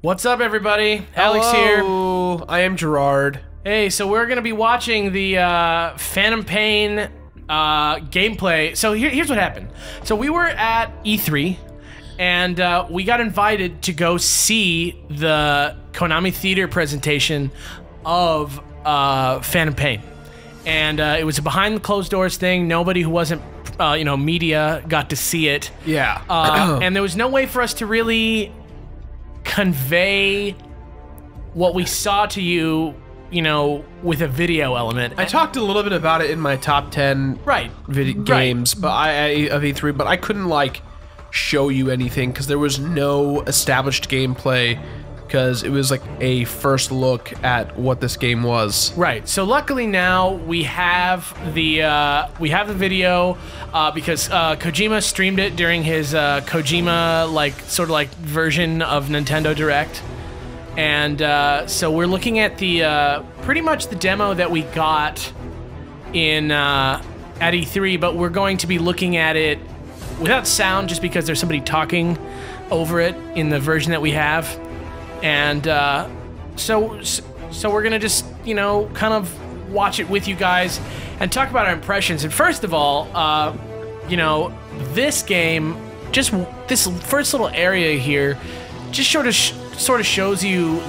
What's up, everybody? Alex here. I am Jirard. Hey, so we're gonna be watching the Phantom Pain gameplay. So here's what happened. So we were at E3, and we got invited to go see the Konami Theater presentation of Phantom Pain, and it was a behind the closed doors thing. Nobody who wasn't media got to see it. Yeah. And there was no way for us to really convey what we saw to you, with a video element. I talked a little bit about it in my top 10 games, but of E3, but I couldn't show you anything because there was no established gameplay, because it was like a first look at what this game was. Right. So luckily now we have the video because Kojima streamed it during his Kojima version of Nintendo Direct, and so we're looking at the pretty much the demo that we got in at E3, but we're going to be looking at it without sound just because there's somebody talking over it in the version that we have. And so we're gonna just kind of watch it with you guys and talk about our impressions. And first of all, this game, just this first little area here, just sort of shows you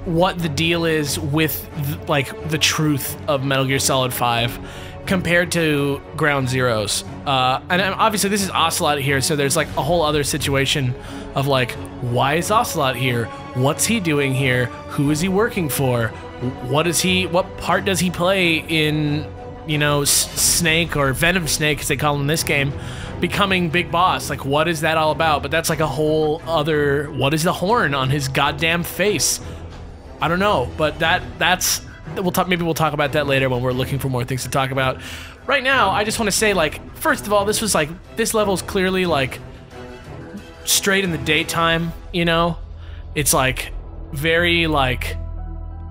what the deal is with the truth of Metal Gear Solid 5 compared to Ground Zeroes. And obviously this is Ocelot here, so there's a whole other situation of why is Ocelot here? What's he doing here? Who is he working for? What part does he play in, Snake, or Venom Snake as they call him in this game, becoming Big Boss? What is that all about? But that's a whole other, what is the horn on his goddamn face? I don't know, but that's maybe we'll talk about that later when we're looking for more things to talk about. Right now, I just want to say, first of all, this was this level's clearly straight in the daytime. It's very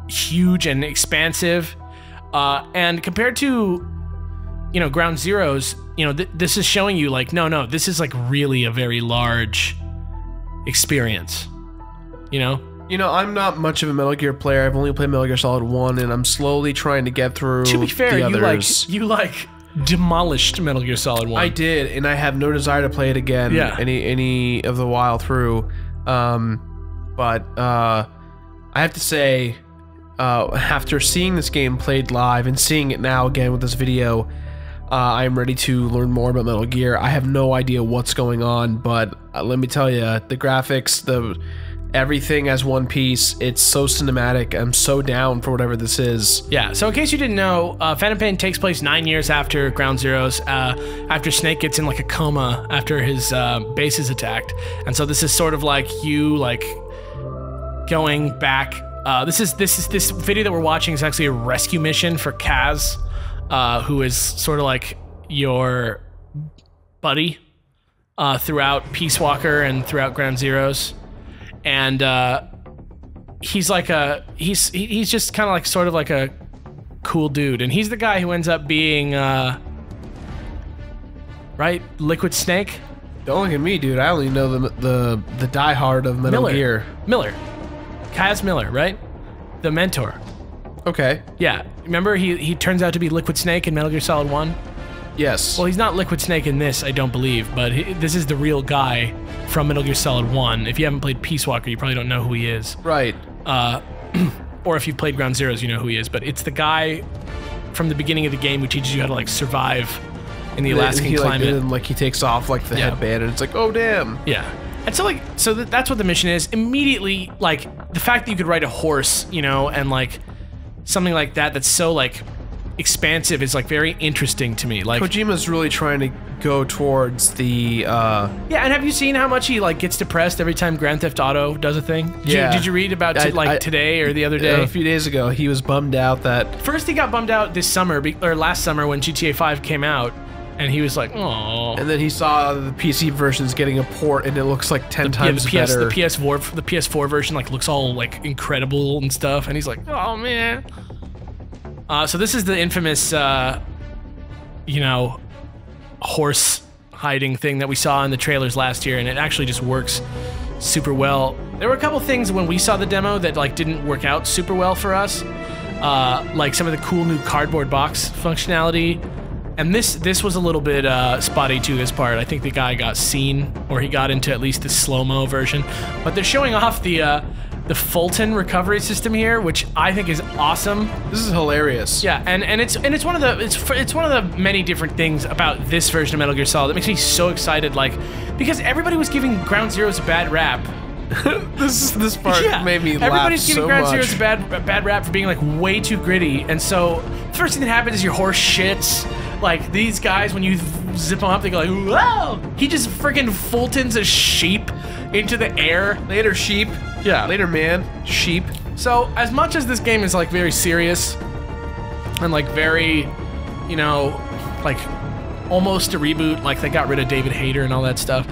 huge and expansive, and compared to Ground Zeroes, this is showing you no, this is really a very large experience. I'm not much of a Metal Gear player. I've only played Metal Gear Solid 1, and I'm slowly trying to get through the others. To be fair, you demolished Metal Gear Solid 1. I did, and I have no desire to play it again any of the while through. But I have to say, after seeing this game played live and seeing it now again with this video, I am ready to learn more about Metal Gear. I have no idea what's going on, but let me tell you, the graphics, everything as one piece, it's so cinematic. I'm so down for whatever this is. Yeah, so in case you didn't know, Phantom Pain takes place 9 years after Ground Zeroes, after Snake gets in a coma after his base is attacked. And so this is sort of you going back. This video that we're watching is actually a rescue mission for Kaz, who is sort of your buddy throughout Peace Walker and throughout Ground Zeroes. And he's he's just kind of sort of a cool dude, and he's the guy who ends up being Liquid Snake. Don't look at me, dude. I only know the diehard of Metal Gear. Kaz Miller, right? The mentor. Okay. Yeah, remember he turns out to be Liquid Snake in Metal Gear Solid 1? Yes. Well, he's not Liquid Snake in this, I don't believe, but this is the real guy from Metal Gear Solid 1. If you haven't played Peace Walker, you probably don't know who he is. Right. Or if you've played Ground Zeroes, you know who he is. But it's the guy from the beginning of the game who teaches you how to survive in the Alaskan climate. And he takes off the headband, and it's oh damn. Yeah. And so that's what the mission is. Immediately, the fact that you could ride a horse, and something like that that's so expansive is very interesting to me. Kojima's really trying to go towards the yeah. And have you seen how much he gets depressed every time Grand Theft Auto does a thing? Did you read about today or the other day? A few days ago, he was bummed out that first he got bummed out this summer or last summer when GTA 5 came out, And he was like, "Oh." And then he saw the PC versions getting a port, and it looks like 10 times better. The PS4 version like looks all like incredible and stuff. And he's like, "Oh man." So this is the infamous, you know, horse hiding thing that we saw in the trailers last year, and it actually just works super well. There were a couple things when we saw the demo that like didn't work out super well for us, like some of the cool new cardboard box functionality. And this was a little bit spotty too, this part. I think the guy got seen, or he got into at least the slow-mo version. But they're showing off the Fulton recovery system here, which I think is awesome. This is hilarious. Yeah, and it's one of the many different things about this version of Metal Gear Solid that makes me so excited, like, because everybody was giving Ground Zeroes a bad rap. this part made me laugh so much. Everybody's giving Ground Zeroes a bad rap for being like way too gritty, and so the first thing that happens is your horse shits. Like, these guys, when you zip them up, they go like, whoa! He just freaking Fultons a sheep into the air. Later, sheep. Yeah. Later, man. Sheep. So, as much as this game is, like, very serious and, like, very, you know, like, almost a reboot, like, they got rid of David Hayter and all that stuff,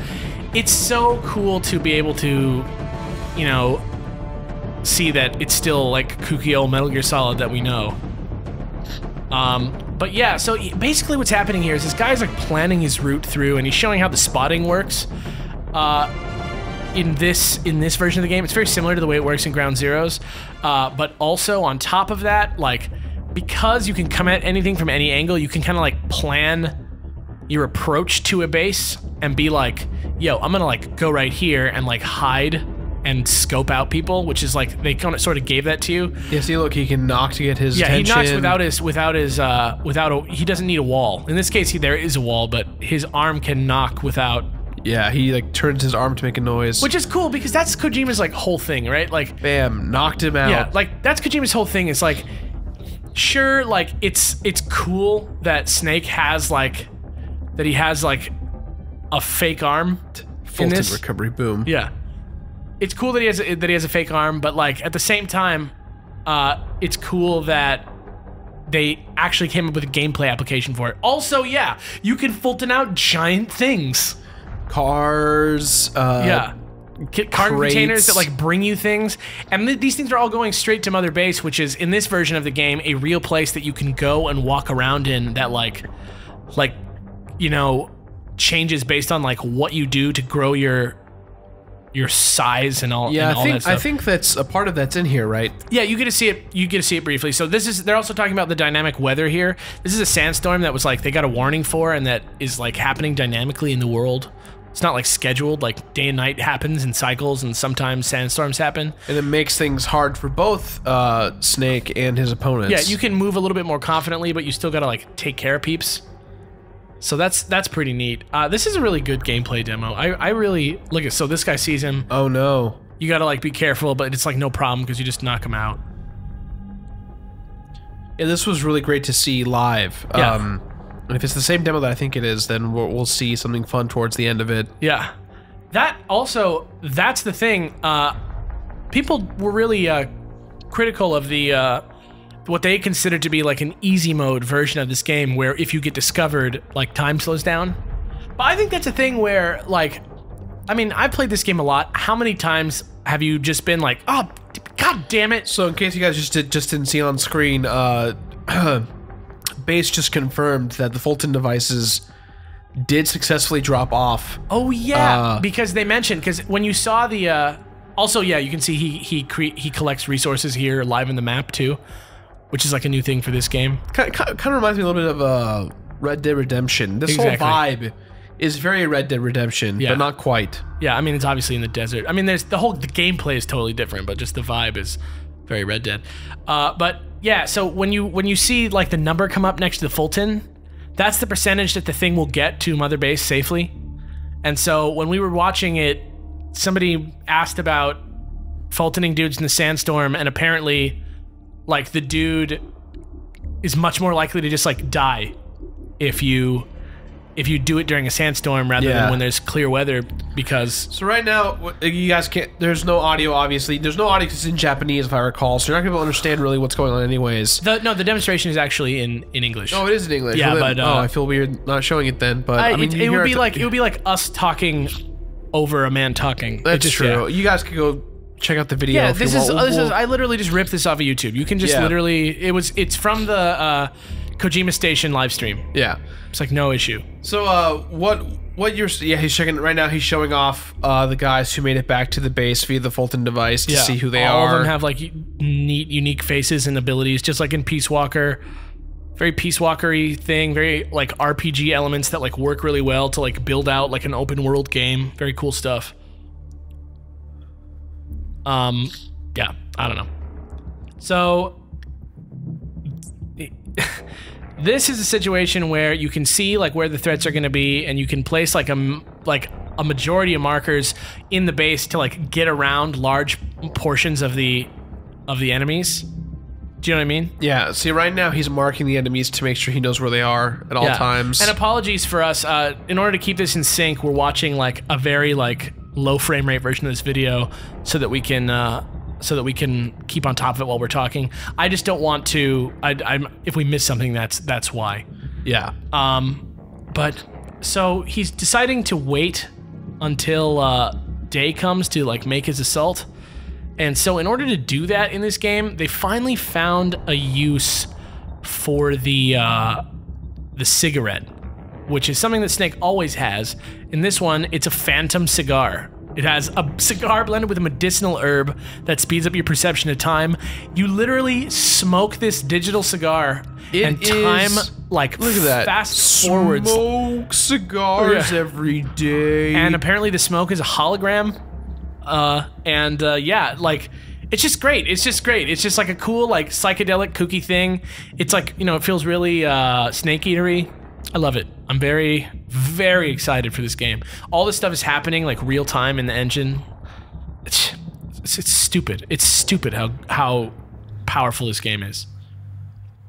it's so cool to be able to, you know, see that it's still, like, kooky old Metal Gear Solid that we know. But yeah, so basically what's happening here is this guy's like planning his route through, and he's showing how the spotting works. In this version of the game, it's very similar to the way it works in Ground Zeroes, but also on top of that, like, because you can come at anything from any angle, you can kind of like plan your approach to a base and be like, yo, I'm gonna like go right here and like hide and scope out people, which is like, they kind of sort of gave that to you. Yeah, see, look, he can knock to get his attention. He knocks he doesn't need a wall. In this case, there is a wall, but his arm can knock without. Yeah, he like turns his arm to make a noise. Which is cool, because that's Kojima's like whole thing, right? Like, bam, knocked him out. Yeah, like that's Kojima's whole thing. It's like, sure, like it's cool that Snake has like, that he has like a fake arm in this. Recovery, boom. Yeah. It's cool that he has a fake arm, but like at the same time, it's cool that they actually came up with a gameplay application for it. Also, yeah, you can Fulton out giant things, cars, cargo containers that like bring you things, and these things are all going straight to Mother Base, which is in this version of the game a real place that you can go and walk around in that like you know, changes based on like what you do to grow your size and all. Yeah, and all that stuff. I think that's a part of that's in here, right? Yeah, you get to see it. You get to see it briefly. So they're also talking about the dynamic weather here. This is a sandstorm that was like they got a warning for, and that is like happening dynamically in the world. It's not like scheduled. Like day and night happens in cycles, and sometimes sandstorms happen. And it makes things hard for both Snake and his opponents. Yeah, you can move a little bit more confidently, but you still gotta like take care of peeps. So that's pretty neat. This is a really good gameplay demo. I really look at. So this guy sees him. Oh no! You gotta like be careful, but it's like no problem because you just knock him out. Yeah, this was really great to see live. Yeah. And if it's the same demo that I think it is, then we'll see something fun towards the end of it. Yeah. That's the thing. People were really critical of the what they consider to be like an easy mode version of this game, where if you get discovered, like time slows down. But I think that's a thing where, like, I mean, I've played this game a lot. How many times have you just been like, oh, god damn it? So in case you guys just didn't see on screen, Base just confirmed that the Fulton devices did successfully drop off. Oh yeah, because they mentioned, because when you saw the also, yeah, you can see he collects resources here live in the map too, which is like a new thing for this game. Kind of reminds me a little bit of Red Dead Redemption. This whole vibe is very Red Dead Redemption, but not quite. Yeah, I mean, it's obviously in the desert. I mean, the gameplay is totally different, but just the vibe is very Red Dead. But yeah, so when you see like the number come up next to the Fulton, that's the percentage that the thing will get to Mother Base safely. And so when we were watching it, somebody asked about Fultoning dudes in the sandstorm, and apparently, like, the dude is much more likely to just like die if you if you do it during a sandstorm rather than when there's clear weather, because... So right now, you guys can't... There's no audio, obviously. There's no audio because it's in Japanese, if I recall, so you're not going to be able to understand really what's going on anyways. The demonstration is actually in English. Oh, it is in English. Yeah, well, then, but... I feel weird not showing it then, but... I mean, it would be like us talking over a man talking. That's true. You guys could go... Check out the video. Yeah, this is. I literally just ripped this off of YouTube. You can just literally. It's from the Kojima Station live stream. Yeah, it's like no issue. So what you're he's checking right now. He's showing off the guys who made it back to the base via the Fulton device to see who they are. All of them have like neat, unique faces and abilities, just like in Peace Walker. Very Peace Walker-y thing. Very like RPG elements that like work really well to like build out like an open world game. Very cool stuff. Yeah, I don't know. So this is a situation where you can see like where the threats are going to be, and you can place like a majority of markers in the base to like get around large portions of the enemies. Do you know what I mean? Yeah. See, right now he's marking the enemies to make sure he knows where they are at all times. And apologies for us. In order to keep this in sync, we're watching like a very like low frame rate version of this video so that we can keep on top of it while we're talking. I just don't want to. If we miss something, that's why. Yeah. But so he's deciding to wait until day comes to like make his assault. And so in order to do that in this game, they finally found a use for the cigarette, which is something that Snake always has. In this one, it's a phantom cigar. It has a cigar blended with a medicinal herb that speeds up your perception of time. You literally smoke this digital cigar and time like look at that. Fast forwards. Smoke cigars every day. And apparently the smoke is a hologram. Yeah, like it's just great. It's just great. It's just like a cool, like psychedelic, kooky thing. It's like, you know, it feels really Snake Eatery. I love it. I'm very, very excited for this game. All this stuff is happening like real time in the engine. It's stupid. It's stupid how powerful this game is.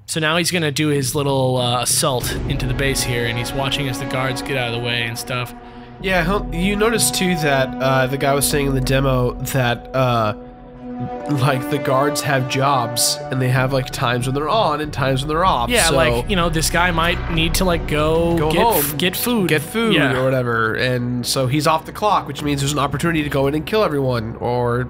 So now he's gonna do his little assault into the base here, and he's watching as the guards get out of the way and stuff. Yeah, you noticed too that the guy was saying in the demo that like the guards have jobs and they have like times when they're on and times when they're off. Yeah, so like, you know, this guy might need to like go home, get food or whatever, and so he's off the clock, which means there's an opportunity to go in and kill everyone or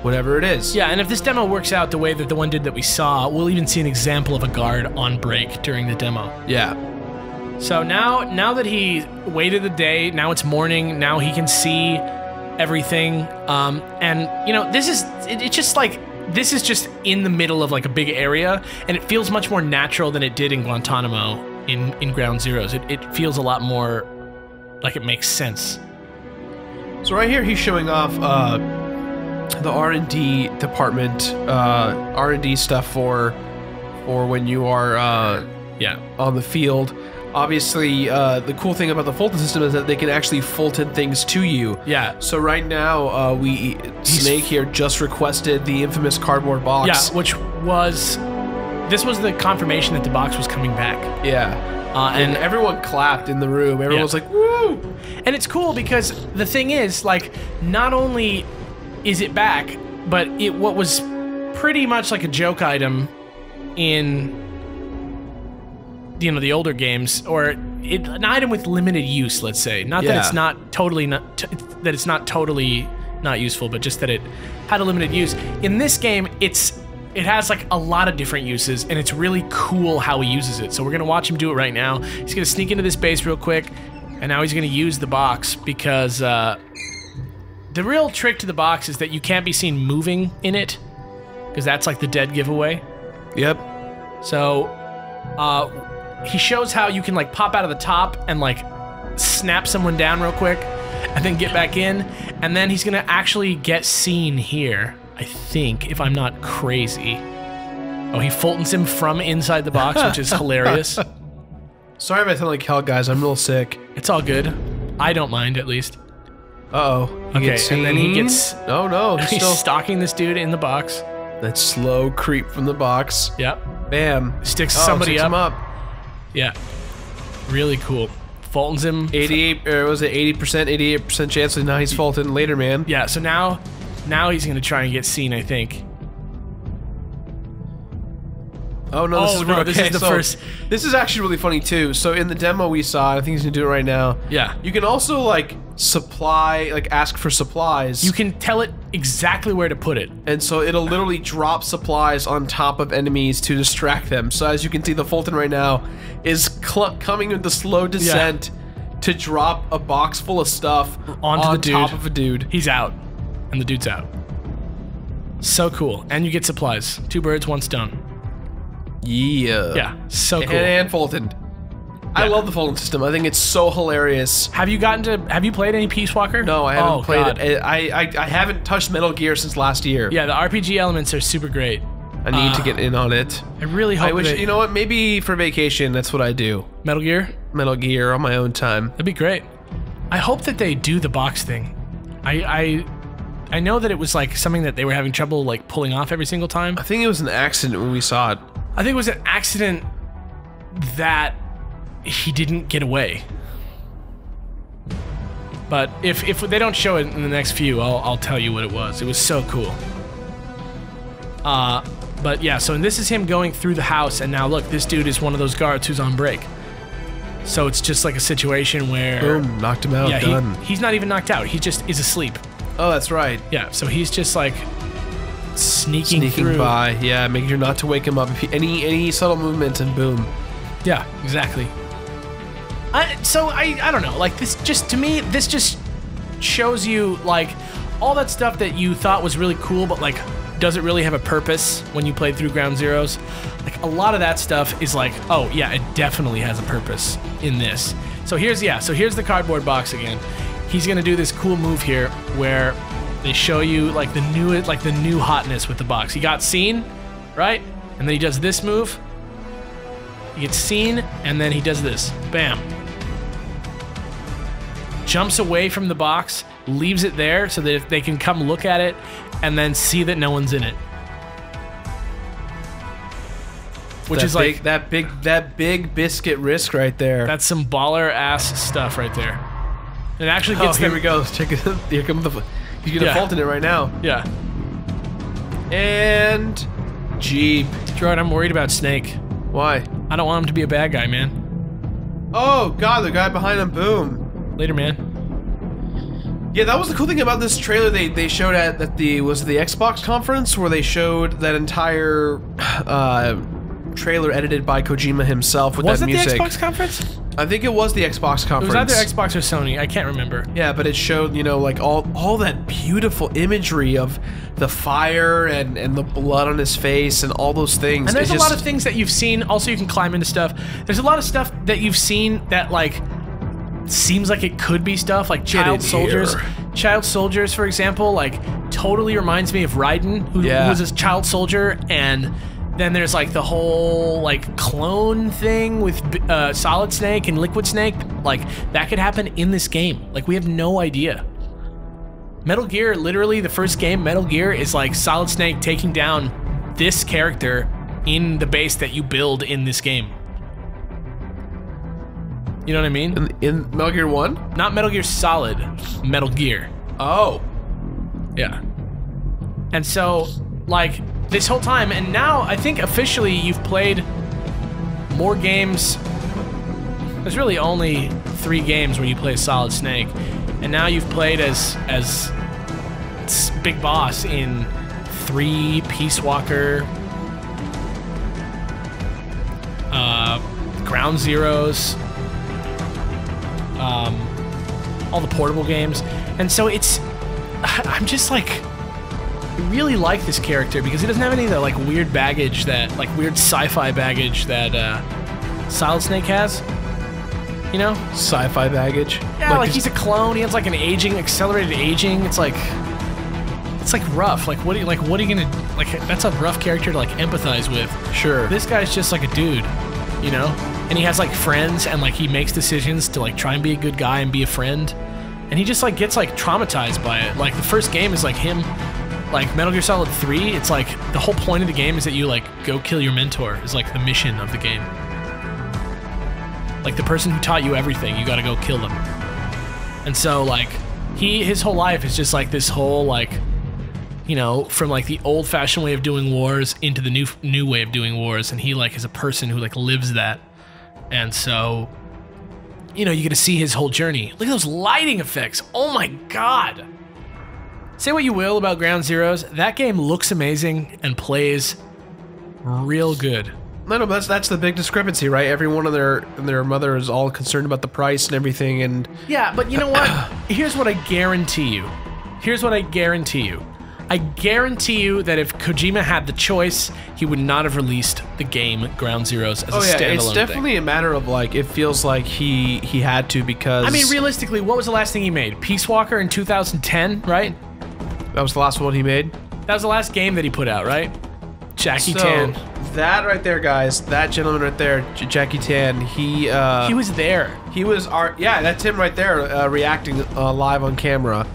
whatever it is. Yeah, and if this demo works out the way that the one did that we saw, we'll even see an example of a guard on break during the demo. Yeah. So now that he waited the day, now it's morning, now he can see everything, and you know, this is just in the middle of like a big area, and it feels much more natural than it did in Guantanamo in Ground Zeroes. It feels a lot more like it makes sense. So right here he's showing off the R&D department, R&D stuff for when you are on the field. Obviously, the cool thing about the Fulton system is that they can actually Fulton things to you. Yeah. So right now, Snake here just requested the infamous cardboard box. Yeah, this was the confirmation that the box was coming back. Yeah. And everyone clapped in the room. Everyone was like, woo! And it's cool because the thing is, like, not only is it back, but what was pretty much like a joke item in, you know, the older games, or an item with limited use, let's say. Not that it's not totally not useful, but just that it had a limited use. In this game, it has like a lot of different uses, and it's really cool how he uses it. So we're gonna watch him do it right now. He's gonna sneak into this base real quick, and now he's gonna use the box because the real trick to the box is that you can't be seen moving in it, because that's like the dead giveaway. Yep. So he shows how you can like pop out of the top and like snap someone down real quick and then get back in, and then he's gonna actually get seen here, I think, if I'm not crazy. Oh, he Fultons him from inside the box, which is hilarious. Sorry if I sound like hell, guys. I'm real sick. It's all good. I don't mind, at least. Uh-oh. Okay, and then he gets... Oh, no. He's stalking this dude in the box. That slow creep from the box. Yep. Bam. Sticks somebody him up. Yeah. Really cool. Fulton's him. 88, or was it 80%, 88% chance, so now he's Fulton later, man. Yeah, so now he's going to try and get seen, I think. Oh no, this is no, this is the first. This is actually really funny too. So in the demo we saw, I think he's gonna do it right now. Yeah. You can also like ask for supplies. You can tell it exactly where to put it. And so it'll literally drop supplies on top of enemies to distract them. So as you can see, the Fulton right now is coming with the slow descent to drop a box full of stuff onto the dude. top of a dude. He's out, and the dude's out. So cool, and you get supplies. 2 birds, 1 stone. Yeah. Yeah, so cool. And Fulton. I love the Fulton system. I think it's so hilarious. Have you played any Peace Walker? No, I haven't played it. I haven't touched Metal Gear since last year. Yeah, the RPG elements are super great. I need to get in on it. I really hope. I wish, you know what, maybe for vacation, that's what I do. Metal Gear? Metal Gear on my own time. That'd be great. I hope that they do the box thing. I know that it was like something that they were having trouble like pulling off every single time. I think it was an accident when we saw it. I think it was an accident that he didn't get away. But if they don't show it in the next few, I'll tell you what it was. It was so cool. But yeah, so and this is him going through the house, and now look, this dude is one of those guards who's on break. So it's just like a situation where... Boom, knocked him out, done. He's not even knocked out, he just is asleep. Oh, that's right. Yeah, so he's just like... Sneaking through. by, yeah, making sure not to wake him up. If any subtle movement, and boom. Yeah, exactly. So I don't know, like this just, to me, this just shows you like all that stuff that you thought was really cool, but like, does it really have a purpose when you played through Ground Zeroes? Like a lot of that stuff is like, oh yeah, it definitely has a purpose in this. So here's the cardboard box again. He's gonna do this cool move here where they show you like the new hotness with the box. He got seen, right? And then he does this move. He gets seen, and then he does this. Bam. Jumps away from the box, leaves it there so that if they can come look at it and then see that no one's in it. Which is like that big biscuit risk right there. That's some baller ass stuff right there. It actually gets here we go. Check it. Here comes the. He's gonna Fulton it right now. Yeah. And Jeep. Jirard, I'm worried about Snake. Why? I don't want him to be a bad guy, man. Oh god, the guy behind him. Boom. Later, man. Yeah, that was the cool thing about this trailer. They showed at the Xbox conference where they showed that entire trailer edited by Kojima himself with that music. Was it the Xbox conference? I think it was the Xbox conference. It was either Xbox or Sony. I can't remember. Yeah, but it showed, you know, like all that beautiful imagery of the fire and the blood on his face and all those things. And there's a lot of things that you've seen. Also, you can climb into stuff. There's a lot of stuff that you've seen that like seems like it could be stuff like child soldiers. Child soldiers, for example, like totally reminds me of Raiden, who was a child soldier, and then there's like the whole like clone thing with Solid Snake and Liquid Snake. Like that could happen in this game. Like we have no idea. Metal Gear, literally the first game, Metal Gear, is like Solid Snake taking down this character in the base that you build in this game. You know what I mean? In Metal Gear 1? Not Metal Gear Solid, Metal Gear. Oh. Yeah. And so, like, this whole time, and now I think officially you've played more games. There's really only 3 games where you play Solid Snake, and now you've played as Big Boss in 3, Peace Walker, Ground Zeroes, all the portable games, and so I'm just like, I really like this character because he doesn't have any of the like weird baggage that, like weird sci-fi baggage that Solid Snake has. You know? Sci-fi baggage? Yeah, like he's a clone, he has like an accelerated aging, it's like rough. Like what are you gonna, like, that's a rough character to like empathize with. Sure. This guy's just like a dude, you know? And he has like friends, and like he makes decisions to like try and be a good guy and be a friend. And he just like gets like traumatized by it. Like the first game is like him, like Metal Gear Solid 3, it's like the whole point of the game is that you like go kill your mentor, is like the mission of the game. Like the person who taught you everything, you gotta go kill them. And so like his whole life is just like this whole like, you know, from like the old-fashioned way of doing wars into the new way of doing wars, and he like is a person who like lives that. And so, you know, you get to see his whole journey. Look at those lighting effects. Oh my god. Say what you will about Ground Zeroes, that game looks amazing and plays real good. No, but that's the big discrepancy, right? Everyone and their mother is all concerned about the price and everything, and yeah, but you know what? Here's what I guarantee you. Here's what I guarantee you. I guarantee you that if Kojima had the choice, he would not have released the game Ground Zeroes as a standalone thing. It's definitely a matter of like, it feels like he had to, because I mean, realistically, what was the last thing he made? Peace Walker in 2010, right? That was the last one he made? That was the last game that he put out, right? Jackie Tan. That right there, guys, that gentleman right there, Jackie Tan, he was there. He was yeah, that's him right there, reacting live on camera.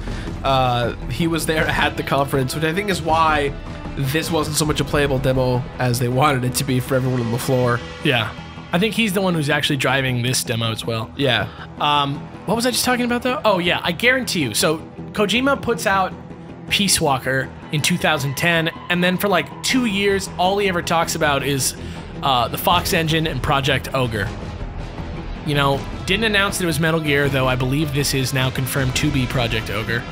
He was there at the conference, which I think is why this wasn't so much a playable demo as they wanted it to be for everyone on the floor. Yeah. I think he's the one who's actually driving this demo as well. Yeah. What was I just talking about, though? Oh, yeah, I guarantee you. So, Kojima puts out Peace Walker in 2010, and then for like 2 years, all he ever talks about is the Fox engine and Project Ogre. You know, didn't announce that it was Metal Gear, though I believe this is now confirmed to be Project Ogre.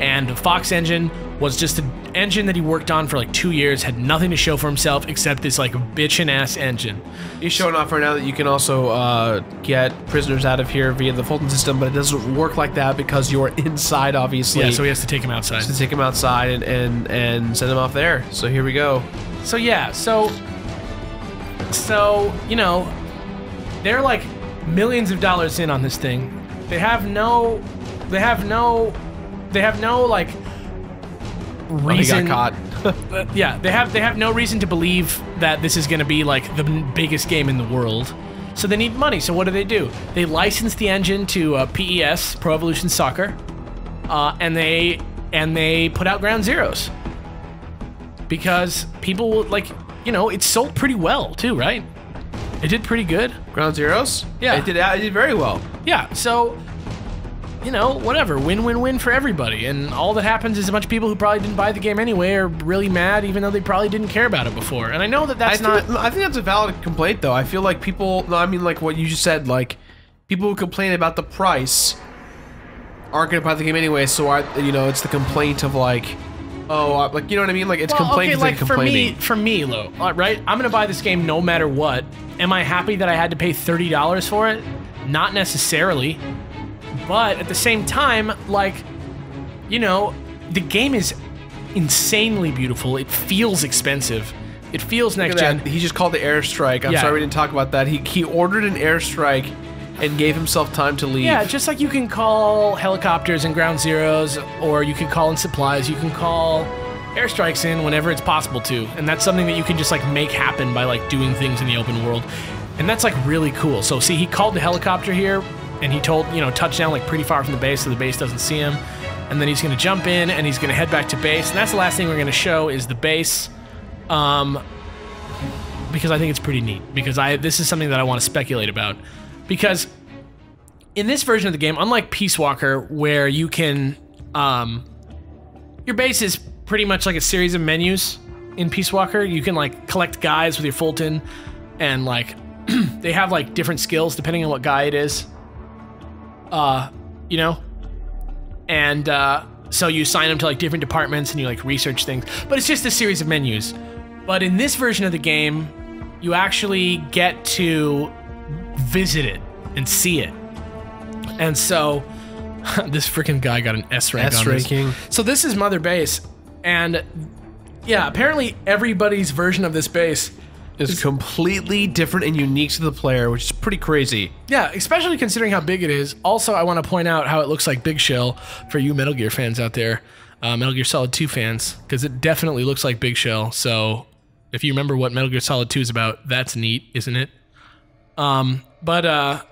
And the Fox engine was just an engine that he worked on for like 2 years, had nothing to show for himself except this like bitchin' ass engine. He's showing off right now that you can also get prisoners out of here via the Fulton system, but it doesn't work like that because you're inside, obviously. Yeah, so he has to take him outside. To take him outside and send him off there. So here we go. So yeah, so you know, they're like millions of dollars in on this thing. They have no like reason. He got caught. Yeah, they have no reason to believe that this is going to be like the biggest game in the world. So they need money. So what do? They license the engine to PES, Pro Evolution Soccer, and they put out Ground Zeroes because people like, you know, it sold pretty well too, right? It did pretty good. Ground Zeroes? Yeah, it did very well. Yeah, so, you know, whatever, win-win-win for everybody. And all that happens is a bunch of people who probably didn't buy the game anyway are really mad, even though they probably didn't care about it before. And I know that that's not... I think that's a valid complaint, though. I feel like people... No, I mean, like what you just said, like, people who complain about the price aren't going to buy the game anyway, so, you know, it's the complaint of, like... Oh, like, you know what I mean? Like, it's complaining. Okay, like, for me, Lo, right? I'm gonna buy this game no matter what. Am I happy that I had to pay $30 for it? Not necessarily. But at the same time, like, you know, the game is insanely beautiful. It feels expensive. It feels next gen. He just called the airstrike. I'm sorry we didn't talk about that. He ordered an airstrike and gave himself time to leave. Yeah, just like you can call helicopters and Ground Zeroes, or you can call in supplies, you can call airstrikes in whenever it's possible to. And that's something that you can just like make happen by like doing things in the open world. And that's like really cool. So see, he called the helicopter here and he told, you know, touchdown like pretty far from the base so the base doesn't see him. And then he's gonna jump in and he's gonna head back to base. And that's the last thing we're gonna show is the base. Because I think it's pretty neat. Because this is something that I want to speculate about. Because in this version of the game, unlike Peace Walker, where you can, your base is pretty much like a series of menus. In Peace Walker, you can like collect guys with your Fulton, and like they have like different skills depending on what guy it is. You know, and so you assign them to like different departments and you like research things. But it's just a series of menus. But in this version of the game, you actually get to visit it and see it. And so this freaking guy got an S rank on this. So this is Mother Base, and yeah, apparently everybody's version of this base is completely different and unique to the player, which is pretty crazy. Yeah, especially considering how big it is. Also, I want to point out how it looks like Big Shell for you Metal Gear fans out there, Metal Gear Solid 2 fans, because it definitely looks like Big Shell. So if you remember what Metal Gear Solid 2 is about, that's neat, isn't it? But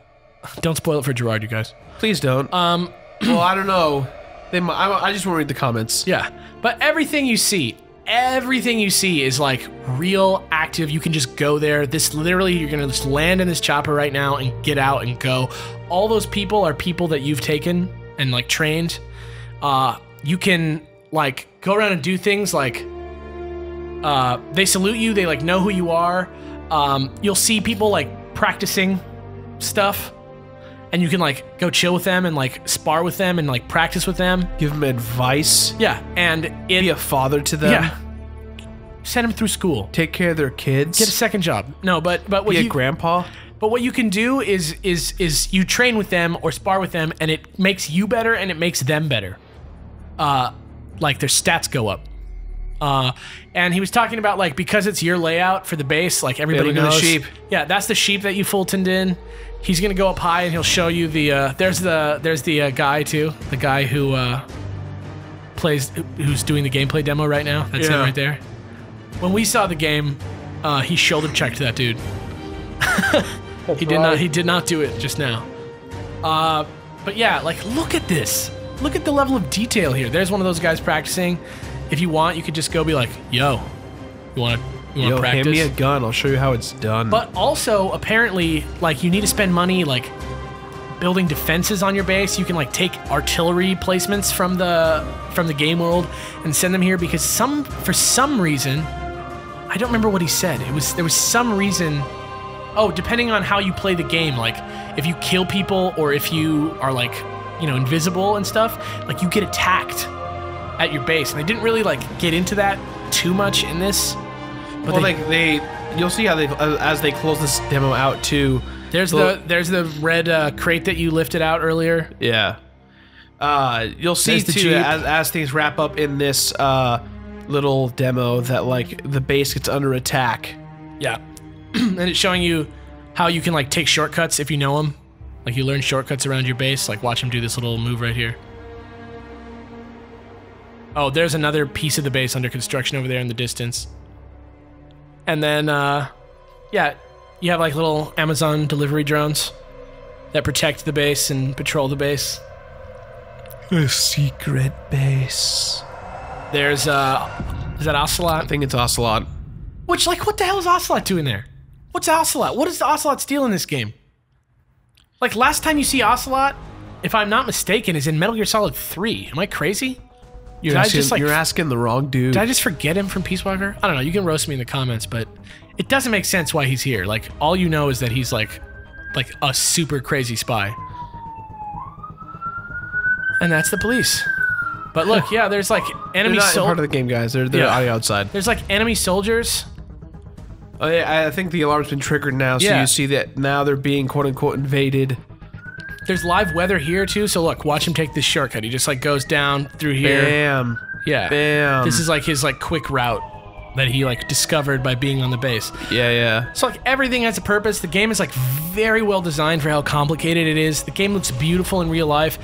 don't spoil it for Jirard, you guys. Please don't. Well, I don't know. I just want to read the comments. Yeah, but everything you see everything you see is like real active. You can just go there. This literally, you're gonna just land in this chopper right now and get out and go. All those people are people that you've taken and like trained. You can like go around and do things like they salute you. They like know who you are. You'll see people like practicing stuff, and you can like go chill with them and like spar with them and like practice with them. Give them advice. Yeah, and be a father to them. Yeah. Send them through school. Take care of their kids. Get a second job. No, but what be a grandpa. But what you can do is you train with them or spar with them, and it makes you better and it makes them better. Like their stats go up. And he was talking about like because it's your layout for the base, like everybody knows. The sheep. Yeah, that's the sheep that you full-tinned in. He's gonna go up high and he'll show you the. There's the guy too, the guy who who's doing the gameplay demo right now. That's him right there. When we saw the game, he shoulder checked that dude. He did not do it just now. But yeah, like look at this. Look at the level of detail here. There's one of those guys practicing. If you want, you could just go be like, "Yo, you want to practice? Hand me a gun. I'll show you how it's done." But also, apparently, like you need to spend money like building defenses on your base. You can like take artillery placements from the game world and send them here because for some reason, I don't remember what he said. There was some reason. Oh, depending on how you play the game, like if you kill people or if you are like, invisible and stuff, like you get attacked at your base. And they didn't really like get into that too much in this. But you'll see how as they close this demo out too. There's the red crate that you lifted out earlier. Yeah. You'll see too as things wrap up in this little demo that like the base gets under attack. Yeah. And it's showing you how you can like take shortcuts if you know them. Like you learn shortcuts around your base. Like watch him do this little move right here. Oh, there's another piece of the base under construction over there in the distance. And then, yeah, you have like little Amazon delivery drones that protect the base and patrol the base. A secret base. There's, is that Ocelot? I think it's Ocelot. Which, like, what the hell is Ocelot doing there? What's Ocelot? What does the Ocelot steal in this game? Like, last time you see Ocelot, if I'm not mistaken, is in Metal Gear Solid 3. Am I crazy? You're asking the wrong dude. Did I just forget him from Peace Walker? I don't know. You can roast me in the comments, but it doesn't make sense why he's here. Like, all you know is that he's like a super crazy spy. And that's the police. But look, yeah, there's like enemy soldiers. They're not part of the game, guys. They're on the outside. There's like enemy soldiers. Oh, yeah, I think the alarm's been triggered now, so you see that now they're being quote-unquote invaded. There's live weather here too, so look, watch him take this shortcut. He just like goes down through here. Bam. Yeah. Bam. This is like his like quick route that he like discovered by being on the base. Yeah, yeah. So like everything has a purpose. The game is like very well designed for how complicated it is. The game looks beautiful in real life.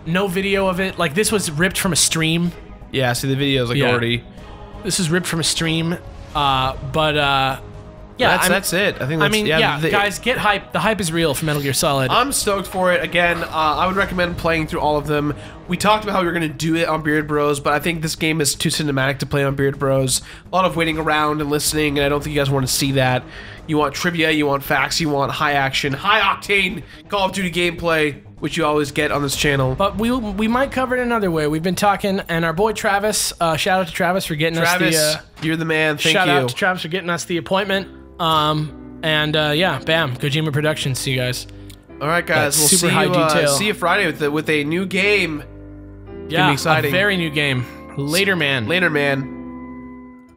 No video of it. Like this was ripped from a stream. Yeah, see the video's like already. This is ripped from a stream. Yeah, that's it. I think that's, guys, get hype. The hype is real for Metal Gear Solid. I'm stoked for it. Again, I would recommend playing through all of them. We talked about how we were going to do it on Beard Bros, but I think this game is too cinematic to play on Beard Bros. A lot of waiting around and listening, and I don't think you guys want to see that. You want trivia, you want facts, you want high action, high octane Call of Duty gameplay, which you always get on this channel. But we might cover it another way. We've been talking, and our boy Travis, shout out to Travis for getting us the... you're the man. Thank you. Shout out to Travis for getting us the appointment. Yeah, bam, Kojima Productions. See you guys. All right, guys. We'll super high detail. See you Friday with a new game. Yeah, exciting. A very new game. Later, man. Later, man.